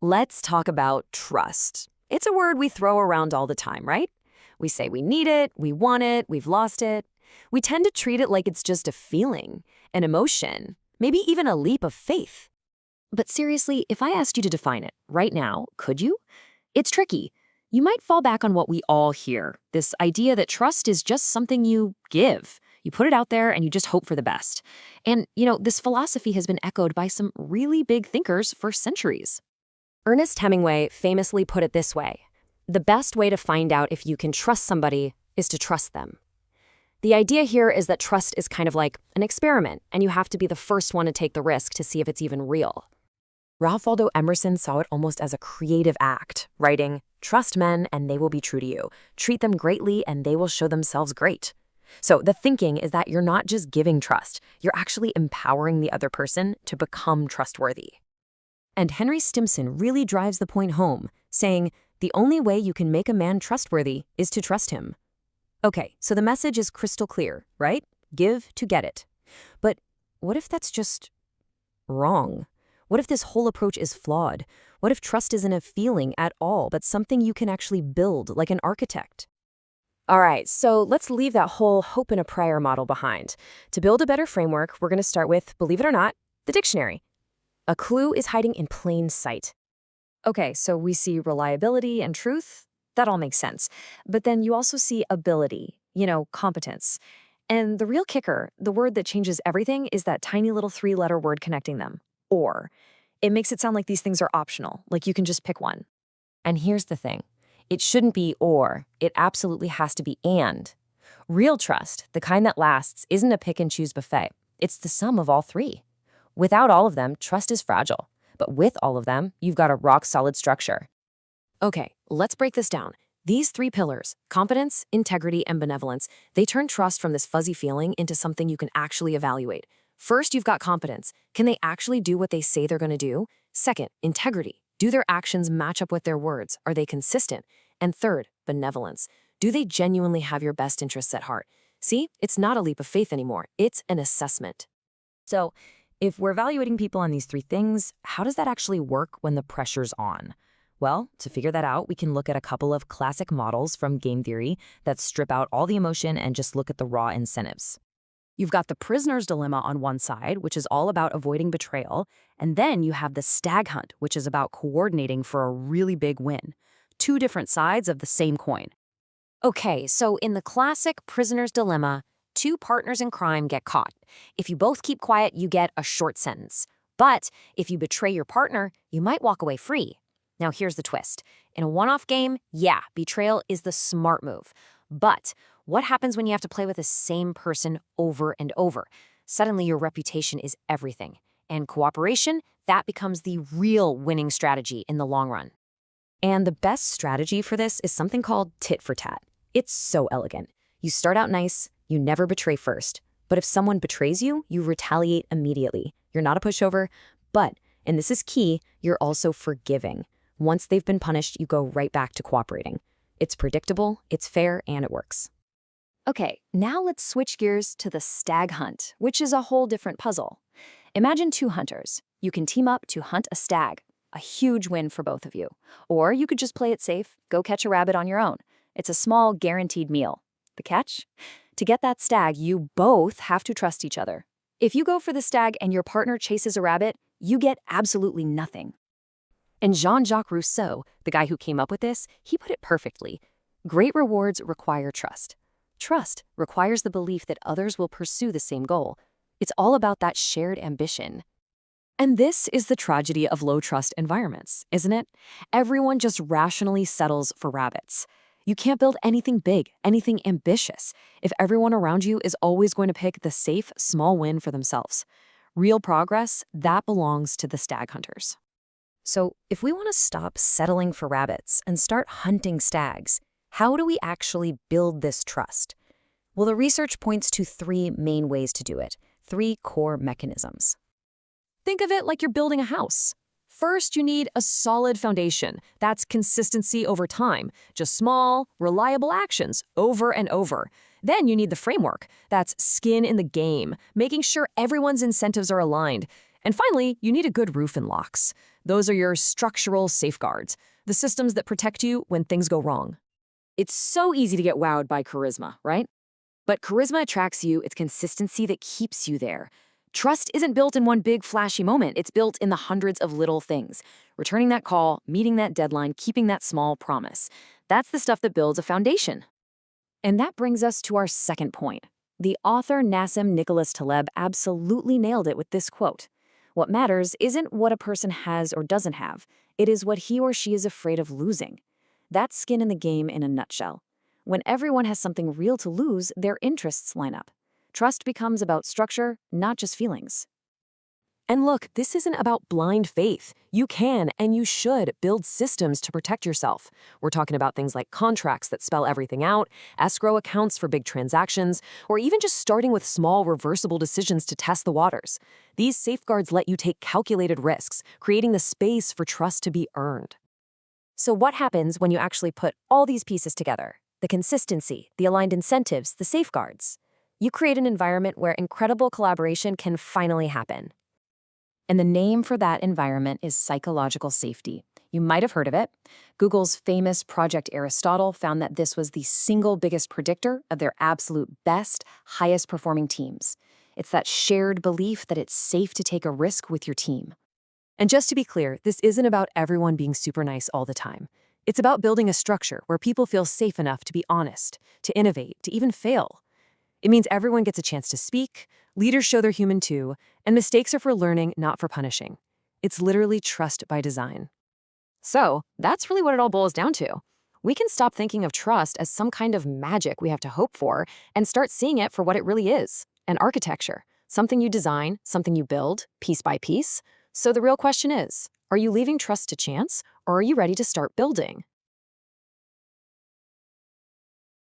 Let's talk about trust. It's a word we throw around all the time, right? We say we need it, we want it, we've lost it. We tend to treat it like it's just a feeling, an emotion, maybe even a leap of faith. But seriously, if I asked you to define it right now, could you? It's tricky. You might fall back on what we all hear, this idea that trust is just something you give. You put it out there and you just hope for the best. And, this philosophy has been echoed by some really big thinkers for centuries. Ernest Hemingway famously put it this way: the best way to find out if you can trust somebody is to trust them. The idea here is that trust is kind of like an experiment, and you have to be the first one to take the risk to see if it's even real. Ralph Waldo Emerson saw it almost as a creative act, writing, "Trust men and they will be true to you. Treat them greatly and they will show themselves great." So the thinking is that you're not just giving trust, you're actually empowering the other person to become trustworthy. And Henry Stimson really drives the point home, saying, the only way you can make a man trustworthy is to trust him. Okay, so the message is crystal clear, right? Give to get it. But what if that's just wrong? What if this whole approach is flawed? What if trust isn't a feeling at all, but something you can actually build like an architect? All right, so let's leave that whole hope and a prayer model behind. To build a better framework, we're going to start with, believe it or not, the dictionary. A clue is hiding in plain sight. Okay, so we see reliability and truth. That all makes sense. But then you also see ability, competence. And the real kicker, the word that changes everything, is that tiny little 3-letter word connecting them, or. It makes it sound like these things are optional, like you can just pick one. And here's the thing. It shouldn't be or. It absolutely has to be and. Real trust, the kind that lasts, isn't a pick-and-choose buffet. It's the sum of all three. Without all of them, trust is fragile. But with all of them, you've got a rock-solid structure. Okay, let's break this down. These 3 pillars, competence, integrity, and benevolence, they turn trust from this fuzzy feeling into something you can actually evaluate. First, you've got competence. Can they actually do what they say they're going to do? Second, integrity. Do their actions match up with their words? Are they consistent? And third, benevolence. Do they genuinely have your best interests at heart? See, it's not a leap of faith anymore. It's an assessment. So, if we're evaluating people on these 3 things, how does that actually work when the pressure's on? Well, to figure that out, we can look at a couple of classic models from game theory that strip out all the emotion and just look at the raw incentives. You've got the prisoner's dilemma on one side, which is all about avoiding betrayal, and then you have the stag hunt, which is about coordinating for a really big win. 2 different sides of the same coin. Okay, so in the classic prisoner's dilemma, 2 partners in crime get caught. If you both keep quiet, you get a short sentence. But if you betray your partner, you might walk away free. Now here's the twist. In a one-off game, yeah, betrayal is the smart move. But what happens when you have to play with the same person over and over? Suddenly your reputation is everything. And cooperation, that becomes the real winning strategy in the long run. And the best strategy for this is something called tit-for-tat. It's so elegant. You start out nice, you never betray first. But if someone betrays you, you retaliate immediately. You're not a pushover, but, and this is key, you're also forgiving. Once they've been punished, you go right back to cooperating. It's predictable, it's fair, and it works. Okay, now let's switch gears to the stag hunt, which is a whole different puzzle. Imagine 2 hunters. You can team up to hunt a stag, a huge win for both of you. Or you could just play it safe, go catch a rabbit on your own. It's a small, guaranteed meal. The catch? To get that stag, you both have to trust each other. If you go for the stag and your partner chases a rabbit, you get absolutely nothing. And Jean-Jacques Rousseau, the guy who came up with this, he put it perfectly. Great rewards require trust. Trust requires the belief that others will pursue the same goal. It's all about that shared ambition. And this is the tragedy of low-trust environments, isn't it? Everyone just rationally settles for rabbits. You can't build anything big, anything ambitious, if everyone around you is always going to pick the safe, small win for themselves. Real progress, that belongs to the stag hunters. So if we want to stop settling for rabbits and start hunting stags, how do we actually build this trust? Well, the research points to 3 main ways to do it, 3 core mechanisms. Think of it like you're building a house. First, you need a solid foundation. That's consistency over time, just small, reliable actions over and over. Then you need the framework. That's skin in the game, making sure everyone's incentives are aligned. And finally, you need a good roof and locks. Those are your structural safeguards, the systems that protect you when things go wrong. It's so easy to get wowed by charisma, right? But charisma attracts you, it's consistency that keeps you there. Trust isn't built in one big flashy moment, it's built in the hundreds of little things. Returning that call, meeting that deadline, keeping that small promise. That's the stuff that builds a foundation. And that brings us to our second point. The author Nassim Nicholas Taleb absolutely nailed it with this quote. What matters isn't what a person has or doesn't have, it is what he or she is afraid of losing. That's skin in the game in a nutshell. When everyone has something real to lose, their interests line up. Trust becomes about structure, not just feelings. And look, this isn't about blind faith. You can and you should build systems to protect yourself. We're talking about things like contracts that spell everything out, escrow accounts for big transactions, or even just starting with small reversible decisions to test the waters. These safeguards let you take calculated risks, creating the space for trust to be earned. So what happens when you actually put all these pieces together? The consistency, the aligned incentives, the safeguards. You create an environment where incredible collaboration can finally happen. And the name for that environment is psychological safety. You might have heard of it. Google's famous Project Aristotle found that this was the single biggest predictor of their absolute best, highest performing teams. It's that shared belief that it's safe to take a risk with your team. And just to be clear, this isn't about everyone being super nice all the time. It's about building a structure where people feel safe enough to be honest, to innovate, to even fail. It means everyone gets a chance to speak, leaders show they're human too, and mistakes are for learning, not for punishing. It's literally trust by design. So, that's really what it all boils down to. We can stop thinking of trust as some kind of magic we have to hope for and start seeing it for what it really is, an architecture, something you design, something you build, piece by piece. So the real question is, are you leaving trust to chance, or are you ready to start building?